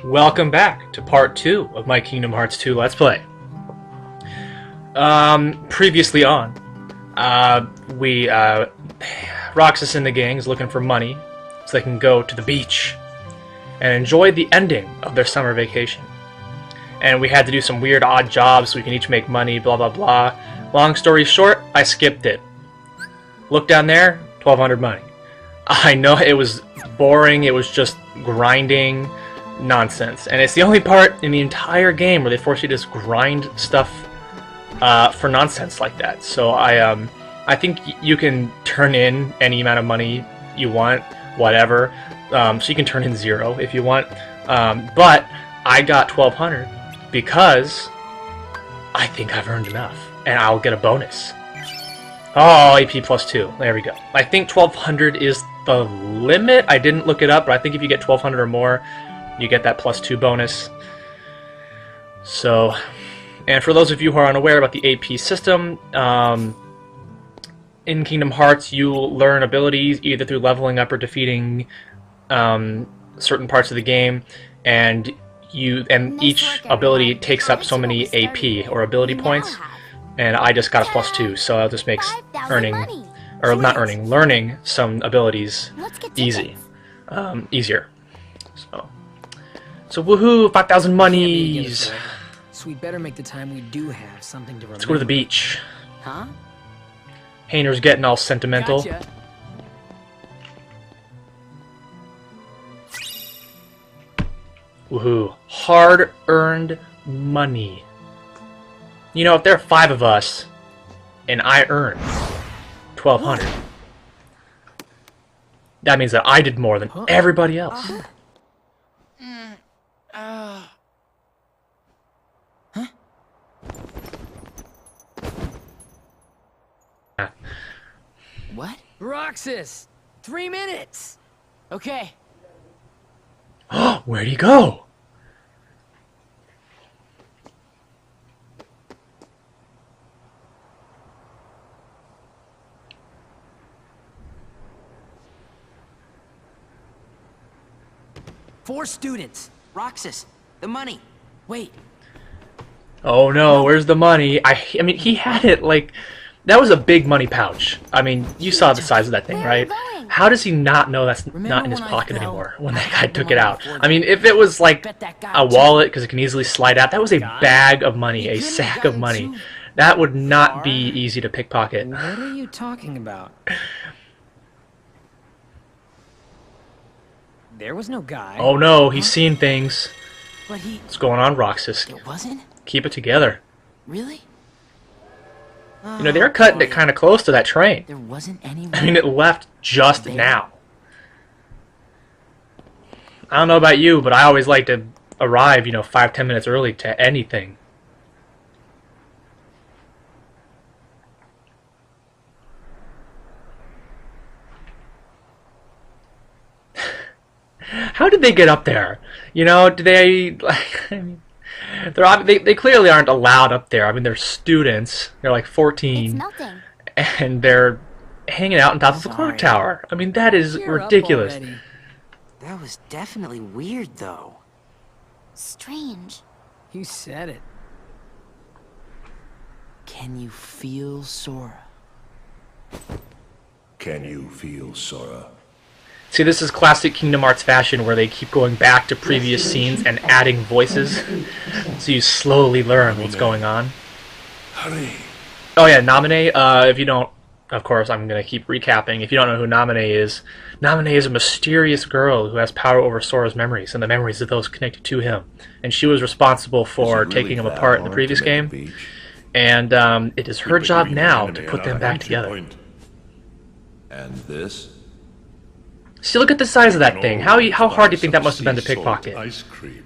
Welcome back to part 2 of my Kingdom Hearts 2 Let's Play. Previously on, Roxas and the gang is looking for money so they can go to the beach and enjoy the ending of their summer vacation. And we had to do some weird odd jobs so we can each make money, blah blah blah. Long story short, I skipped it. Look down there, 1,200 money. I know it was boring, it was just grinding nonsense, and it's the only part in the entire game where they force you to just grind stuff for nonsense like that. So I think you can turn in any amount of money you want, whatever. So you can turn in 0 if you want, but I got 1,200 because I think I've earned enough, and I'll get a bonus. Oh, AP plus 2. There we go. I think 1,200 is the limit. I didn't look it up, but I think if you get 1,200 or more, you get that plus 2 bonus. So, and for those of you who are unaware about the AP system, in Kingdom Hearts you learn abilities either through leveling up or defeating certain parts of the game, and each ability takes up so many AP or ability points, and I just got a plus 2, so that just makes learning some abilities easier. So woohoo, 5,000 monies! So we better make the time we do have something to remember. Let's go to the beach. Huh? Hayner's getting all sentimental. Gotcha. Woohoo. Hard-earned money. You know, if there are 5 of us, and I earn 1,200, that means that I did more than everybody else. What? Roxas! 3 minutes! Okay. Where'd he go? Four students. Roxas, the money. Wait. Oh no, where's the money? I mean, he had it like... That was a big money pouch. I mean, you saw the size of that thing, right? How does he not know that's not in his pocket anymore when that guy took it out? I mean, if it was like a wallet, because it can easily slide out, that was a bag of money, a sack of money. That would not be easy to pickpocket. What are you talking about? There was no guy. Oh no, he's seen things. But What's going on, Roxas? It wasn't? Keep it together. Really? You know, they're cutting it kind of close to that train. There wasn't anyone. I mean, it left just now. I don't know about you, but I always like to arrive, 5-10 minutes early to anything. How did they get up there? Do they, like, I mean, they clearly aren't allowed up there. I mean, they're students. They're like 14. And they're hanging out on top of a clock tower. I mean, that is ridiculous. That was definitely weird, though. Strange. You said it. Can you feel Sora? Can you feel Sora? See, this is classic Kingdom Hearts fashion where they keep going back to previous scenes and adding voices, so you slowly learn what's going on. Hurry. Oh yeah, Naminé, if you don't, of course I'm going to keep recapping, if you don't know who Naminé is a mysterious girl who has power over Sora's memories and the memories of those connected to him. And she was responsible for taking him apart in the previous game, and it is her job now to put them back together. And this? See, look at the size of that thing. How hard do you think that must have been to pickpocket? Ice cream.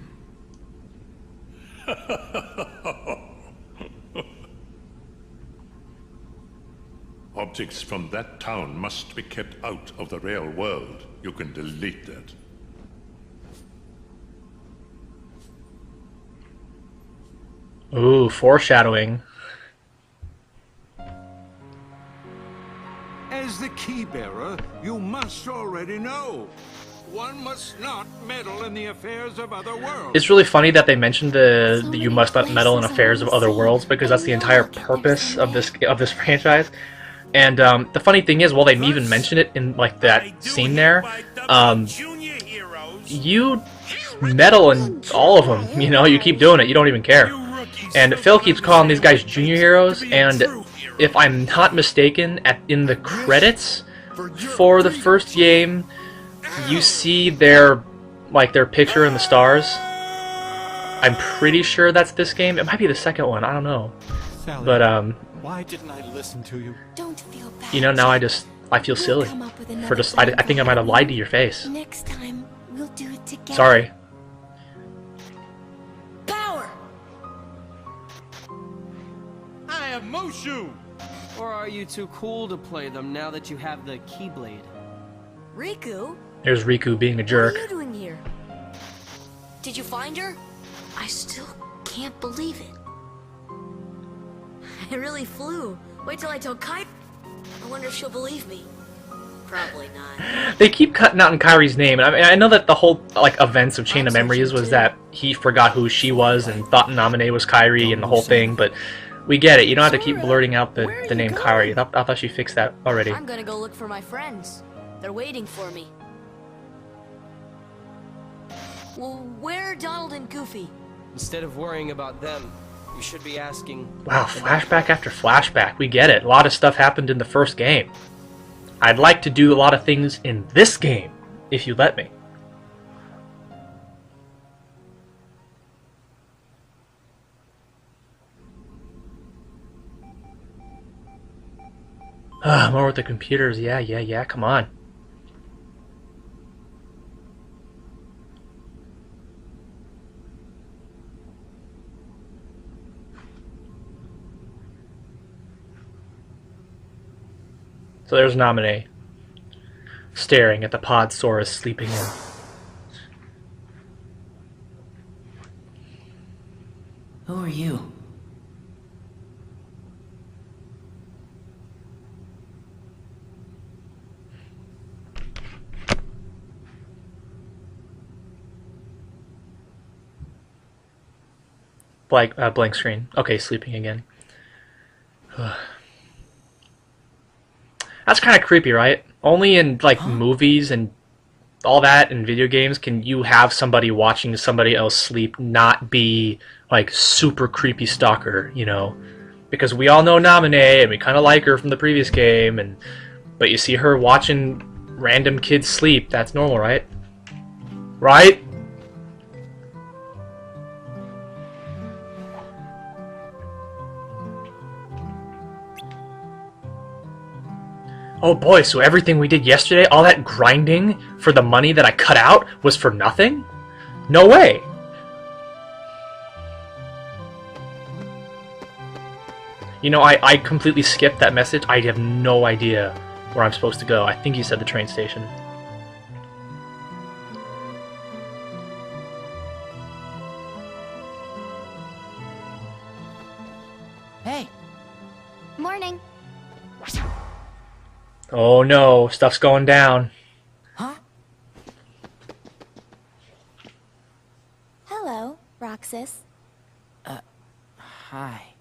Objects from that town must be kept out of the real world. You can delete that. Ooh, foreshadowing. As the key bearer, you must already know. One must not meddle in the affairs of other worlds. It's really funny that they mentioned the you must not meddle in affairs of other worlds, because that's the entire purpose of this franchise. And the funny thing is, while they even mention it in like that scene there, you meddle in all of them. You know, you keep doing it. You don't even care. And Phil keeps calling these guys junior heroes. And if I'm not mistaken, in the credits for the first game, you see their picture in the stars. I'm pretty sure that's this game. It might be the second one. I don't know. Sally, But why didn't I listen to you? Don't feel bad. you know, now I feel silly Come up with for another just. I think I might have lied to your face. Next time, we'll do it together. Sorry. Power! I am Mushu! Or are you too cool to play them now that you have the Keyblade? Riku? There's Riku being a jerk. What are you doing here? Did you find her? I still can't believe it. I really flew. Wait till I tell Kai. I wonder if she'll believe me. Probably not. They keep cutting out in Kairi's name, and I know that the whole events of Chain of Memories was that he forgot who she was and thought Naminé was Kairi and the whole thing, but we get it. You don't have to keep blurting out the name Kairi. I thought she fixed that already. I'm gonna go look for my friends. They're waiting for me. Well, where are Donald and Goofy? Instead of worrying about them, you should be asking... Wow, flashback after flashback. We get it. A lot of stuff happened in the first game. I'd like to do a lot of things in this game, if you let me. More with the computers. Yeah, come on. So there's Naminé, staring at the pod Sora is sleeping in. Who are you? Blank screen. Okay, sleeping again. That's kind of creepy, right? Only in movies and all that in video games can you have somebody watching somebody else sleep not be super creepy stalker, you know? Because we all know Naminé and we kind of like her from the previous game, but you see her watching random kids sleep. That's normal, right? Right? Oh boy, so everything we did yesterday, all that grinding for the money that I cut out was for nothing? No way! You know, I completely skipped that message. I have no idea where I'm supposed to go. I think he said the train station. Hey. Morning. Oh no, stuff's going down. Huh? Hello, Roxas. Hi.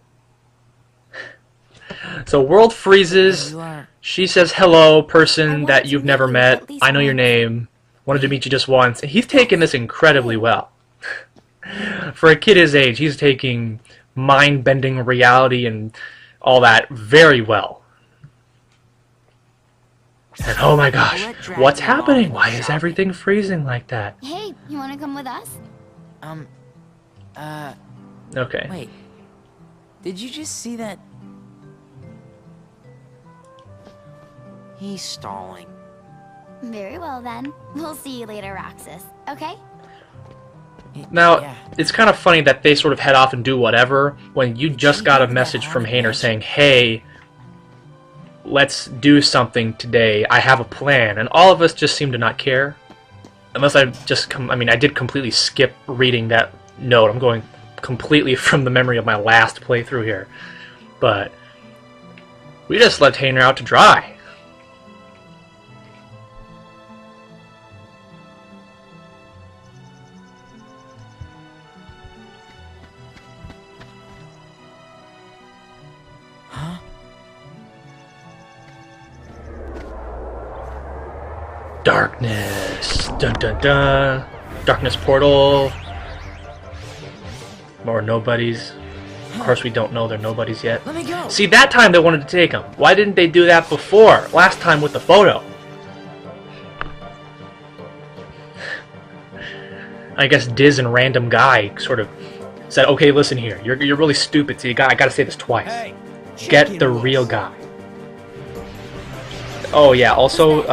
So world freezes. You are... She says, hello, person that you've to never meet you met. at least I know your once." name. Wanted to meet you just once. And he's taking this incredibly well. For a kid his age, he's taking mind-bending reality and all that very well. And oh my gosh, what's happening? Why is everything freezing like that? Hey, you want to come with us? Okay. Wait. Did you just see that? He's stalling. Very well then. We'll see you later, Roxas. Okay? Now, Yeah. it's kind of funny that they sort of head off and do whatever when you just got a message from Hayner saying, hey, let's do something today. I have a plan. And all of us just seem to not care. Unless I just I did completely skip reading that note. I'm going completely from the memory of my last playthrough here. But we just left Hayner out to dry. Darkness. Dun dun dun. Darkness portal. More nobodies. Of course, we don't know they're nobodies yet. Let me go. See, that time they wanted to take them. Why didn't they do that before? Last time with the photo. I guess Diz and random guy sort of said, "Okay, listen here. You're really stupid. So I gotta say this twice. Hey, Get the real guy." Oh yeah. Also,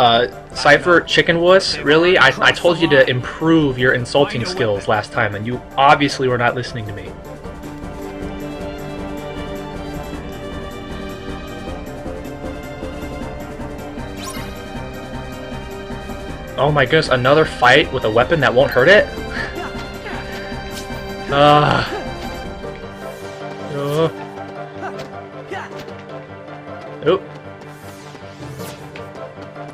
Cypher Chicken Wuss. Really? I told you to improve your insulting skills last time, and you obviously were not listening to me. Oh my goodness, another fight with a weapon that won't hurt it? Oop.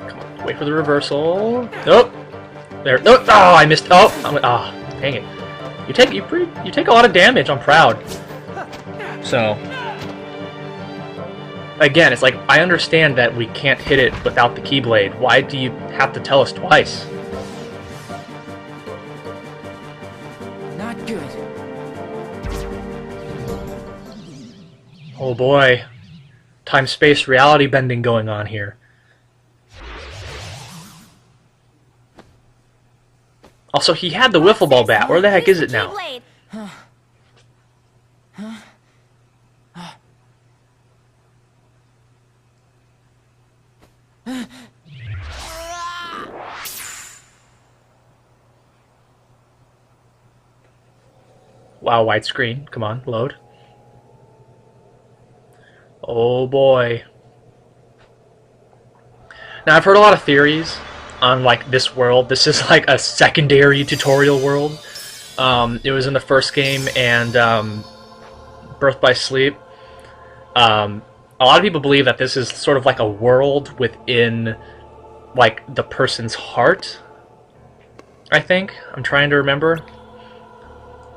Come on, wait for the reversal. Nope. There. Nope. Oh, I missed. Oh, dang it. You take a lot of damage. I'm proud. So, again, it's like, I understand that we can't hit it without the Keyblade. Why do you have to tell us twice? not good. Oh boy. Time-space reality bending going on here. Also, he had the wiffle ball bat. Where the heck is it now? Keyblade. Wow, widescreen. Come on, load. Oh boy. Now, I've heard a lot of theories on, like, this world. This is like a secondary tutorial world. It was in the first game and Birth by Sleep. A lot of people believe that this is sort of like a world within, like, the person's heart, I think. I'm trying to remember.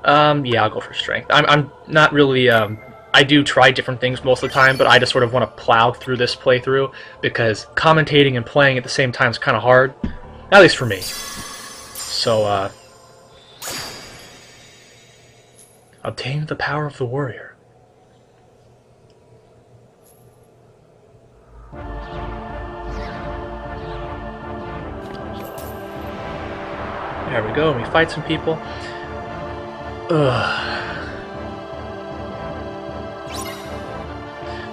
Yeah, I'll go for strength. I'm not really, I do try different things most of the time, but I just sort of want to plow through this playthrough, because commentating and playing at the same time is kind of hard, at least for me. So, obtain the power of the warrior. There we go, we fight some people. Ugh.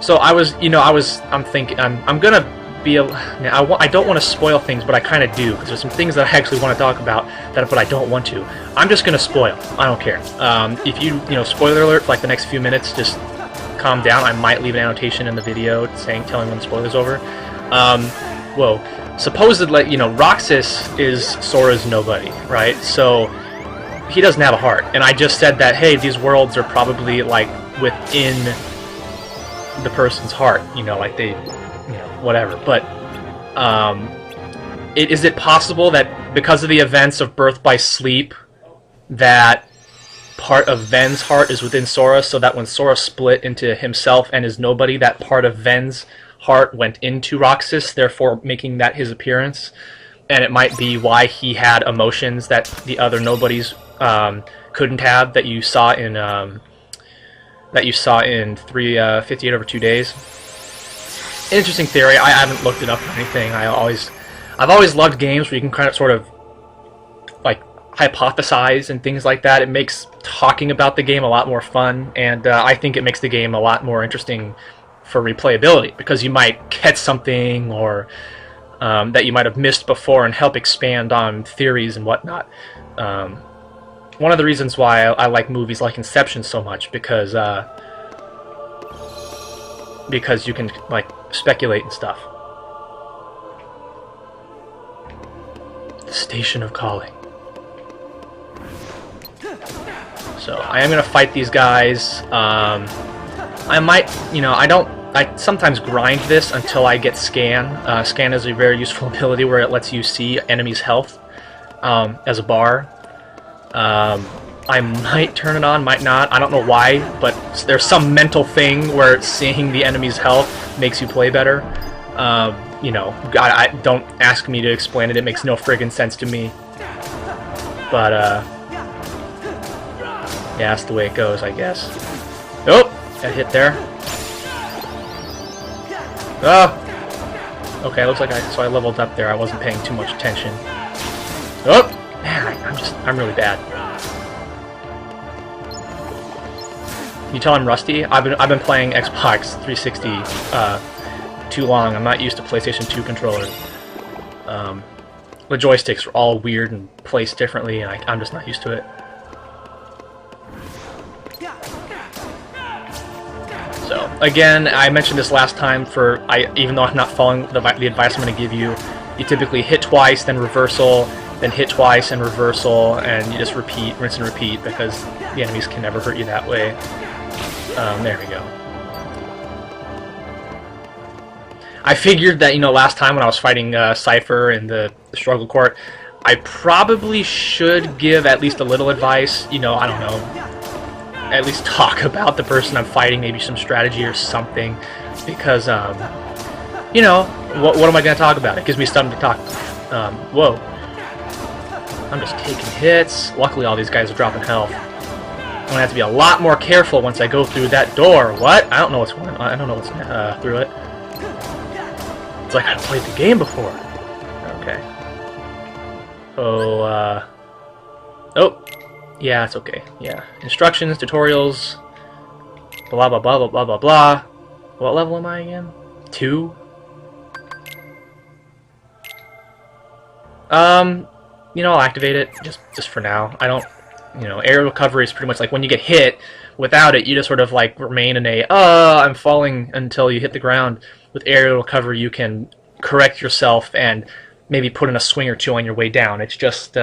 So I'm thinking, I'm gonna be I don't want to spoil things, but I kind of do, because there's some things that I actually want to talk about, but I don't want to. I'm just gonna spoil. I don't care. If spoiler alert for like the next few minutes, just calm down. I might leave an annotation in the video telling when the spoiler's over. Whoa. Supposedly, Roxas is Sora's nobody, right? So he doesn't have a heart, and I just said that, hey, these worlds are probably like within the person's heart, like they, whatever. But is it possible that because of the events of Birth by Sleep, that part of Ven's heart is within Sora, so that when Sora split into himself and his nobody, that part of Ven's heart went into Roxas, therefore making that his appearance? And it might be why he had emotions that the other nobodies couldn't have, that you saw in 358 over 2 days. Interesting theory. I haven't looked it up or anything. I've always loved games where you can kind of sort of like hypothesize and things like that. It makes talking about the game a lot more fun, and I think it makes the game a lot more interesting for replayability, because you might catch something or that you might have missed before and help expand on theories and whatnot. One of the reasons why I like movies like Inception so much, because you can like speculate and stuff. The Station of Calling. So I am gonna fight these guys. I might, I sometimes grind this until I get Scan. Scan is a very useful ability where it lets you see enemies' health as a bar. I might turn it on, might not. I don't know why, but there's some mental thing where seeing the enemy's health makes you play better. you know, God, don't ask me to explain it. It makes no friggin' sense to me. But yeah, that's the way it goes, I guess. Oh, got hit there. Oh. Okay, looks like I leveled up there. I wasn't paying too much attention. Oh, man, I'm really bad. You tell I'm rusty? I've been playing Xbox 360 too long. I'm not used to PlayStation 2 controllers. The joysticks are all weird and placed differently, and I'm just not used to it. So again, I mentioned this last time. Even though I'm not following the advice I'm going to give you, you typically hit twice, then reversal, then hit twice and reversal, and you just repeat, rinse and repeat, because the enemies can never hurt you that way. There we go. I figured that, you know, last time when I was fighting Cypher in the struggle court, I probably should give at least a little advice. You know, I don't know. At least talk about the person I'm fighting, maybe some strategy or something, because, you know, what am I going to talk about? It gives me something to talk. Whoa. I'm just taking hits. Luckily, all these guys are dropping health. I'm gonna have to be a lot more careful once I go through that door. What? I don't know what's going on. I don't know what's through it. It's like I played the game before. Okay. Oh, oh. Yeah, it's okay. Yeah. Instructions, tutorials, blah blah blah blah blah blah blah. What level am I again? 2? You know, I'll activate it just for now. I don't. You know, aerial recovery is pretty much like when you get hit. Without it, you just sort of like remain in a I'm falling until you hit the ground. With aerial recovery, you can correct yourself and maybe put in a swing or two on your way down. It's just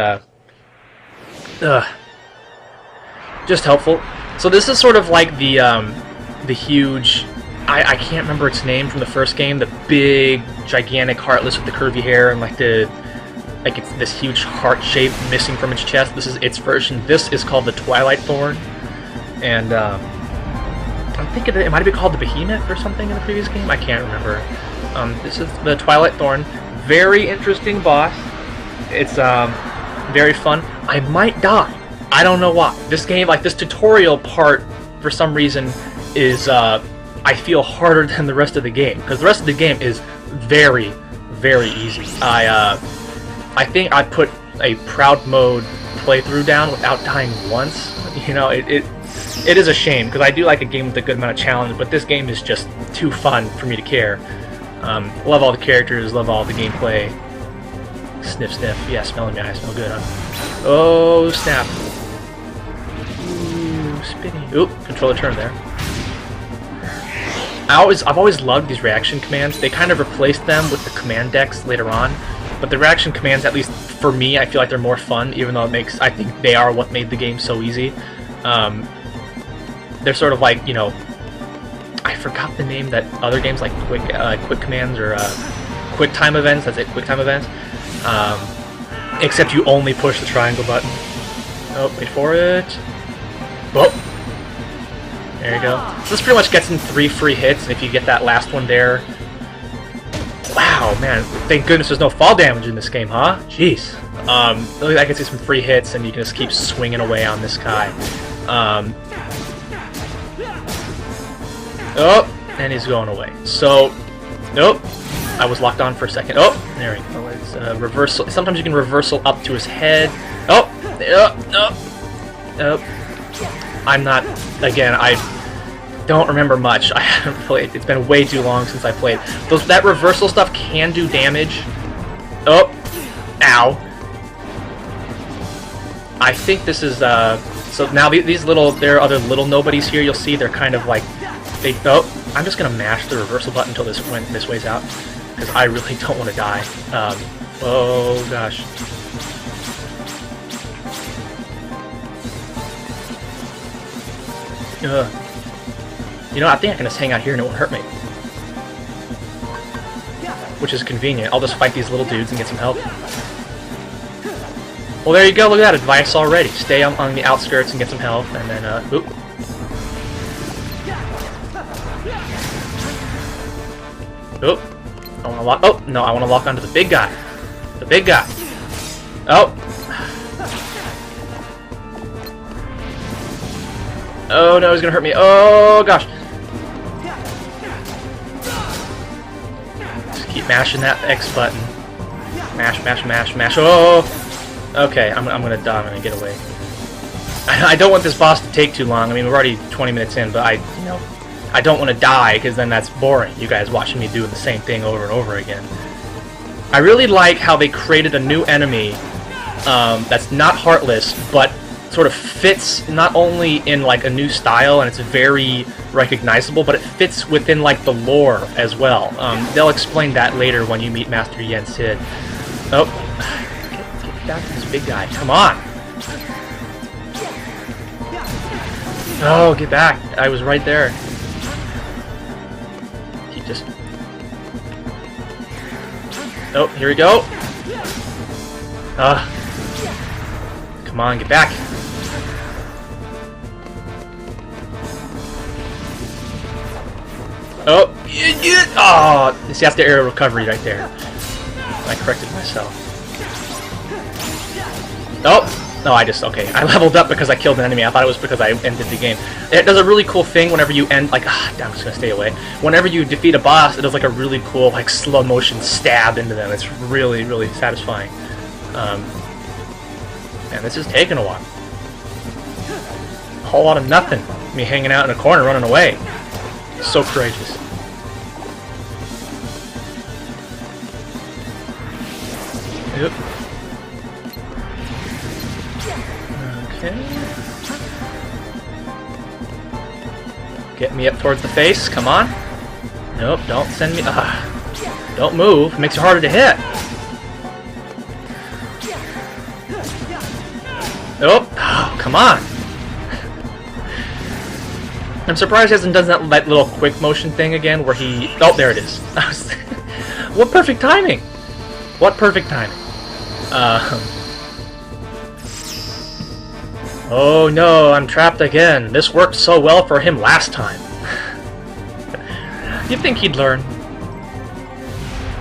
helpful. So this is sort of like the huge. I can't remember its name from the first game. The big, gigantic Heartless with the curvy hair and like it's this huge heart shape missing from its chest. This is its version. This is called the Twilight Thorn, and I'm thinking it might have been called the Behemoth or something in the previous game. I can't remember. This is the Twilight Thorn. Very interesting boss. It's very fun. I might die. I don't know why. This game, like this tutorial part, for some reason, is I feel harder than the rest of the game, because the rest of the game is very, very easy. I think I put a proud mode playthrough down without dying once. You know, it is a shame, because I do like a game with a good amount of challenge, but this game is just too fun for me to care. Love all the characters, love all the gameplay. Sniff, sniff. Yeah, smelling me. I smell good, huh? Oh, snap. Ooh, spinny. Oop, controller turn there. I've always loved these reaction commands. They kind of replaced them with the command decks later on. But the reaction commands, at least for me, I feel like they're more fun, even though I think they are what made the game so easy. They're sort of like, you know, I forgot the name that other games like quick commands or quick time events. That's it, quick time events. Except you only push the triangle button. Oh, wait for it. Whoa. There you go. So this pretty much gets in 3 free hits, and if you get that last one there. Wow, man, thank goodness there's no fall damage in this game, huh? Jeez. I can see some free hits, and you can just keep swinging away on this guy. Oh, and he's going away. So, nope. I was locked on for a second. Oh, there we go. It's reversal. Sometimes you can reversal up to his head. Oh, I'm not. Again, I don't remember much. I haven't played. It's been way too long since I played. That reversal stuff can do damage. Oh, ow. I think this is so now these little, there are other little nobodies here. You'll see they're kind of like oh, I'm just gonna mash the reversal button until this way's out, because I really don't want to die. Oh gosh. You know, I think I can just hang out here and it won't hurt me. Which is convenient. I'll just fight these little dudes and get some help. Well, there you go. Look at that advice already. Stay on the outskirts and get some health, and then, oop. Oop. I want to lock. Oh no, I want to lock onto the big guy. The big guy. Oh. Oh no, he's gonna hurt me. Oh gosh. Just keep mashing that X button. Mash, mash, mash, mash. Oh. Okay, I'm gonna die. I'm gonna get away. I don't want this boss to take too long. I mean, we're already 20 minutes in, but I don't want to die because then that's boring. You guys watching me doing the same thing over and over again. I really like how they created a new enemy that's not heartless, but sort of fits not only in like a new style and it's very recognizable, but it fits within like the lore as well. They'll explain that later when you meet Master Yen Sid. Oh, get back to this big guy! Come on! Oh, get back! I was right there. He just... Oh, here we go! Come on, get back! Oh! Oh! See, that's the aerial recovery right there. I corrected myself. Oh! No, okay, I leveled up because I killed an enemy. I thought it was because I ended the game. It does a really cool thing whenever you end, like, I'm just gonna stay away. Whenever you defeat a boss, it does like a really cool, like, slow motion stab into them. It's really, really satisfying. And this is taking a while. A whole lot of nothing. Me hanging out in a corner, running away. So courageous. Yep. Get me up towards the face, come on. Nope, don't send me... don't move, it makes it harder to hit. Nope, oh, come on. I'm surprised he hasn't done that little quick motion thing again where he... Oh, there it is. What perfect timing! What perfect timing. Oh no, I'm trapped again. This worked so well for him last time. You'd think he'd learn.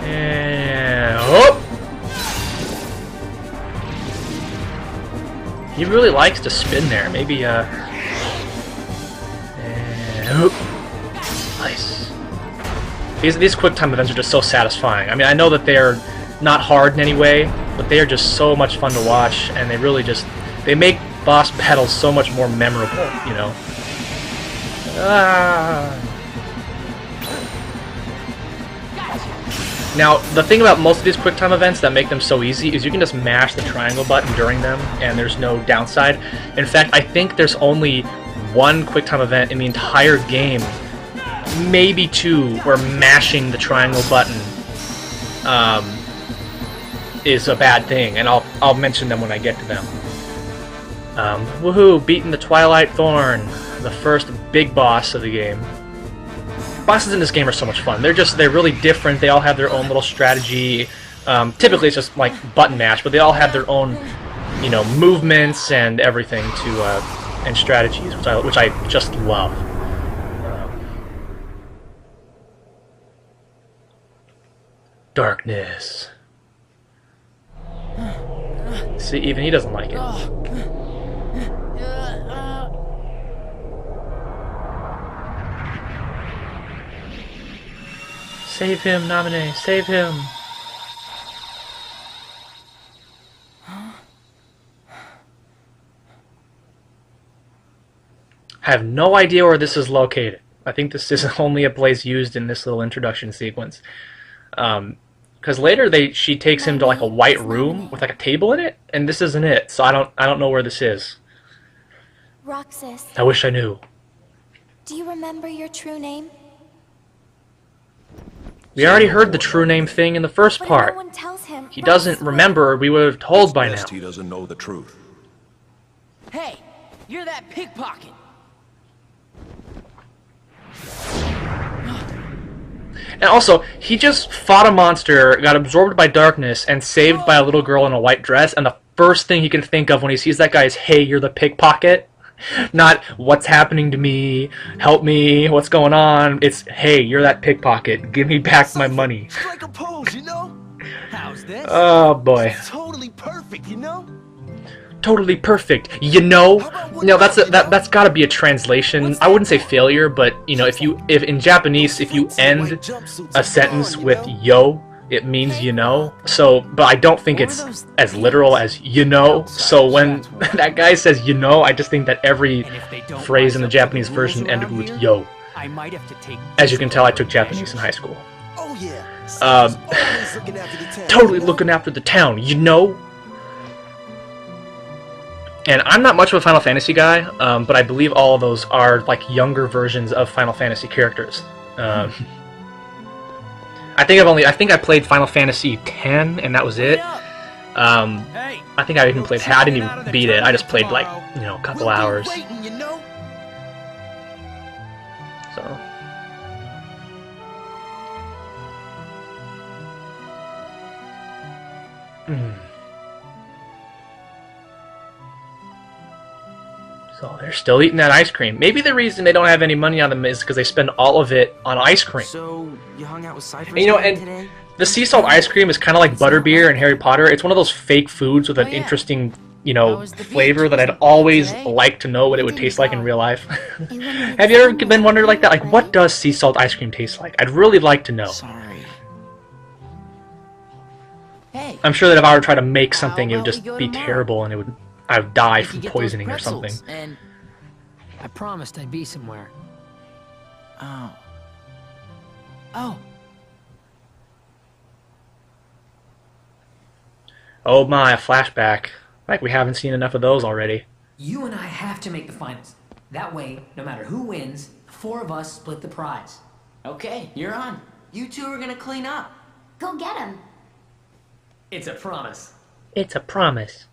And... Oh! He really likes to spin there. Maybe, And... Oh! Nice. These quick time events are just so satisfying. I mean, I know that they're not hard in any way, but they are just so much fun to watch, and they really just... They make boss battles so much more memorable, you know. Now, the thing about most of these QuickTime events that make them so easy is you can just mash the triangle button during them, and there's no downside. In fact, I think there's only one QuickTime event in the entire game, maybe two, where mashing the triangle button is a bad thing, and I'll mention them when I get to them. Woohoo! Beating the Twilight Thorn, the first big boss of the game. Bosses in this game are so much fun. They're really different. They all have their own little strategy. Typically it's just like button mash, but they all have their own, you know, movements and everything to and strategies, which I just love. Darkness. See, even he doesn't like it. Save him, Naminé! Save him! I have no idea where this is located. I think this is only a place used in this little introduction sequence. Because later she takes him to like a white room with like a table in it, and this isn't it. So I don't know where this is. Roxas, I wish I knew. do you remember your true name? We already heard the true name thing in the first But part. no one tells him. He doesn't remember. We would have told by now. Best he doesn't know the truth. Hey, you're that pickpocket. And also, he just fought a monster, got absorbed by darkness, and saved by a little girl in a white dress, and the first thing he can think of when he sees that guy is, hey, you're the pickpocket? Not what's happening to me, help me, what's going on. It's, hey, you're that pickpocket. Give me back my money. Strike a pose, you know? How's this? Oh boy. Totally perfect, you know? Totally perfect. You know? No, that's got to be a translation. I wouldn't say failure, but you know, if in Japanese, if you end a sentence with yo, it means you know. So, but I don't think it's as literal as you know. So when that guy says you know, I just think that every phrase in the Japanese version ended with yo. As you can tell, I took Japanese in high school. Oh yeah. Totally looking after the town, you know? And I'm not much of a Final Fantasy guy, but I believe all of those are like younger versions of Final Fantasy characters. I think I played Final Fantasy X, and that was it. I think I even played. I didn't even beat it. I just played like, you know, a couple hours. So. So they're still eating that ice cream. Maybe the reason they don't have any money on them is because they spend all of it on ice cream. So you hung out with Cypher and the sea salt ice cream is kind of like butterbeer in Harry Potter. It's one of those fake foods with an interesting, you know, flavor that I'd always like to know what it would taste like in real life. Have you ever been wondering like that? Like, what does sea salt ice cream taste like? I'd really like to know. Sorry. Hey. I'm sure that if I were to try to make something, it would just be terrible, and I would die from poisoning or something. And I promised I'd be somewhere. Oh. Oh. Oh my, a flashback. Like we haven't seen enough of those already. You and I have to make the finals. That way, no matter who wins, the four of us split the prize. Okay, you're on. You two are gonna clean up. Go get him. It's a promise. It's a promise.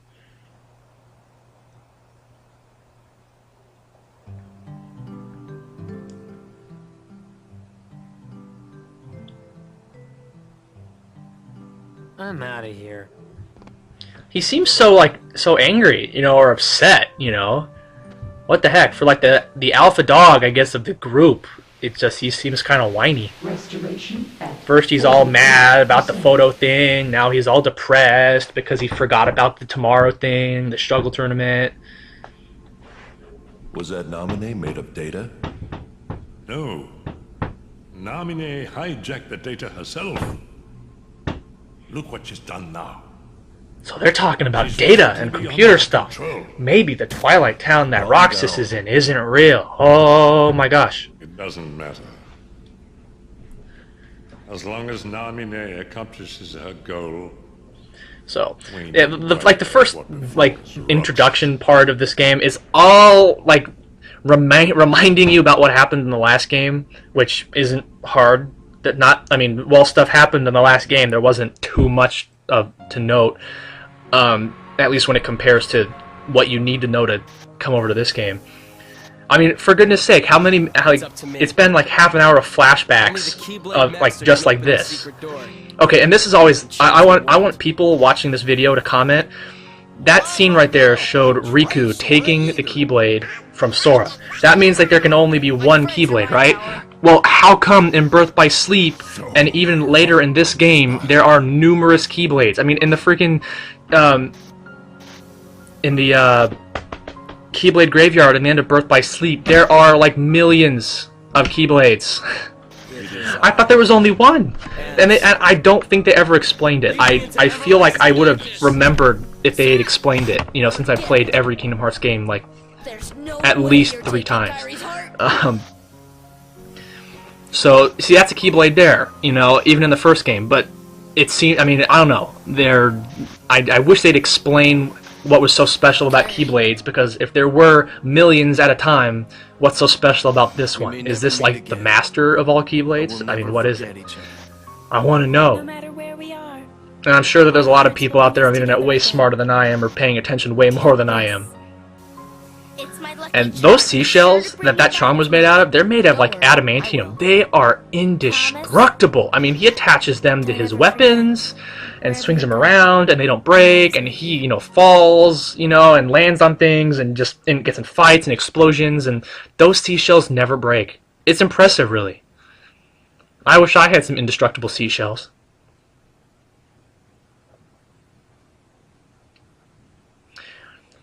I'm out of here. He seems so angry, you know, or upset, you know. What the heck? For like the alpha dog, I guess, of the group, he seems kind of whiny. First he's all mad about the photo thing, now he's all depressed because he forgot about the tomorrow thing, the struggle tournament. Was that nominee made of data? No. Namine hijacked the data herself. Look what she's done now. So they're talking about data and computer stuff. Maybe the Twilight Town that Roxas is in isn't real. Oh my gosh. It doesn't matter. As long as Namine accomplishes her goal. So, yeah, the first introduction part of this game is all like reminding you about what happened in the last game, which isn't hard. While stuff happened in the last game, there wasn't too much to note. At least when it compares to what you need to know to come over to this game. I mean, for goodness sake, how many? It's been like half an hour of flashbacks of just like this. Okay, and this is always I want people watching this video to comment. That scene right there showed Riku taking the Keyblade from Sora. That means like there can only be one Keyblade, right? Well, how come in Birth by Sleep and even later in this game there are numerous Keyblades? I mean, in the freaking Keyblade Graveyard in the end of Birth by Sleep, there are like millions of Keyblades. I thought there was only one, and I don't think they ever explained it. I feel like I would have remembered if they had explained it, you know, since I've played every Kingdom Hearts game like at least 3 times. So see, that's a Keyblade there, you know, even in the first game. But it seemed, I mean, I don't know. I wish they'd explain what was so special about Keyblades, because if there were millions at a time, what's so special about this one? Is this like the master of all Keyblades? I mean, what is it? I want to know. And I'm sure that there's a lot of people out there on the internet way smarter than I am, or paying attention way more than I am. It's my lucky And charm. those seashells that charm was made out of, they're made of like adamantium. They are indestructible. I mean, he attaches them to his weapons and swings them around, and they don't break. And he, you know, falls, you know, and lands on things, and just gets in fights and explosions. And those seashells never break. It's impressive, really. I wish I had some indestructible seashells.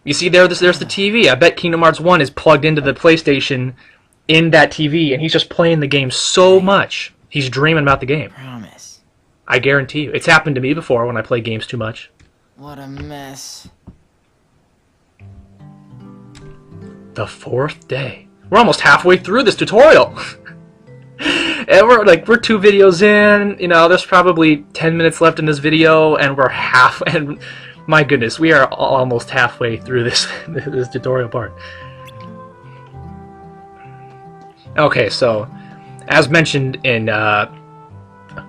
You see there's the TV. I bet Kingdom Hearts 1 is plugged into the PlayStation in that TV, and he's just playing the game so much. He's dreaming about the game. Promise. I guarantee you. It's happened to me before when I play games too much. What a mess. The 4th day. We're almost halfway through this tutorial. And we're 2 videos in, you know, there's probably 10 minutes left in this video, and we're and my goodness, we are almost halfway through this tutorial part. Okay, so as mentioned in the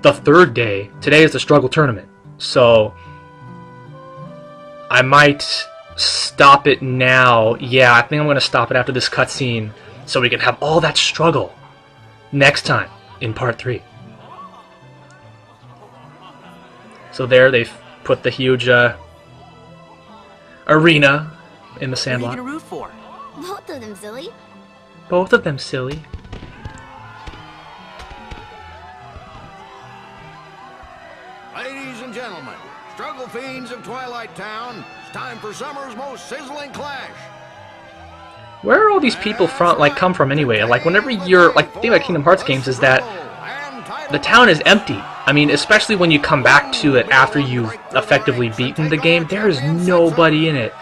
3rd day, today is the struggle tournament. So I might stop it now. Yeah, I think I'm going to stop it after this cutscene so we can have all that struggle next time in part 3. So there they've put the huge arena in the sandlot. What are you gonna root for? Both of them, silly. Both of them silly. Ladies and gentlemen, struggle fiends of Twilight Town, it's time for summer's most sizzling clash. Where are all these people come from anyway? Like, whenever you're, like, the thing about Kingdom Hearts games is that the town is empty. I mean, especially when you come back to it after you've effectively beaten the game, there is nobody in it.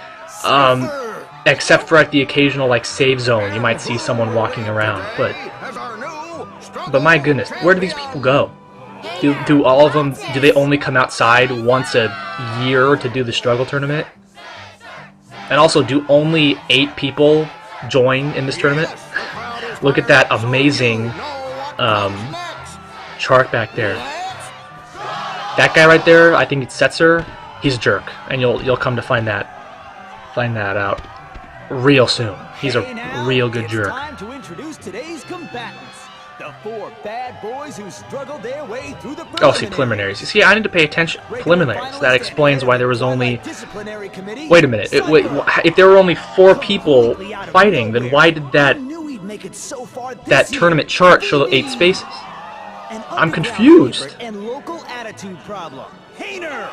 Except for at the occasional, like, save zone, you might see someone walking around. But my goodness, where do these people go? Do all of them, do they only come outside once a year to do the struggle tournament? And also, do only 8 people join in this tournament? Look at that amazing chart back there. That guy right there, I think it's Setzer. He's a jerk, and you'll come to find that out real soon. He's a real good jerk. Time to introduce today's combatants. The 4 bad boys who struggled their way through the Oh, see, preliminaries. You see, I need to pay attention. Preliminaries. That explains why there was only... Wait a minute. If there were only 4 people fighting, then why did that tournament chart show 8 spaces? I'm confused. And local attitude problem. Hayner!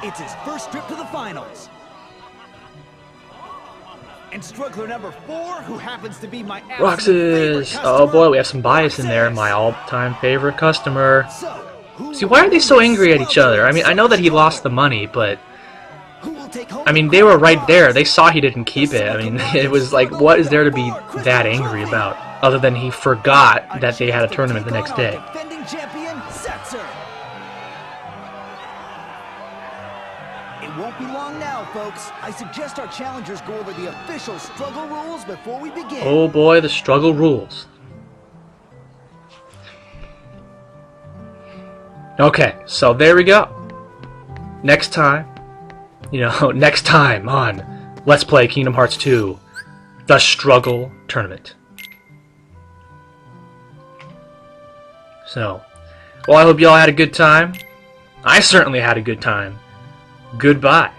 It's his first trip to the finals. And struggler number 4, who happens to be my Roxas! Oh boy, we have some bias in there. My all-time favorite customer. See, why are they so angry at each other? I mean, I know that he lost the money, but... I mean, they were right there. They saw he didn't keep it. I mean, it was like, what is there to be that angry about? Other than he forgot that they had a tournament the next day. It won't be long now, folks. I suggest our challengers go over the official struggle rules before we begin. Oh boy, the struggle rules. Okay, so there we go. Next time, next time on Let's Play Kingdom Hearts 2, The Struggle Tournament. So, well, I hope y'all had a good time. I certainly had a good time. Goodbye.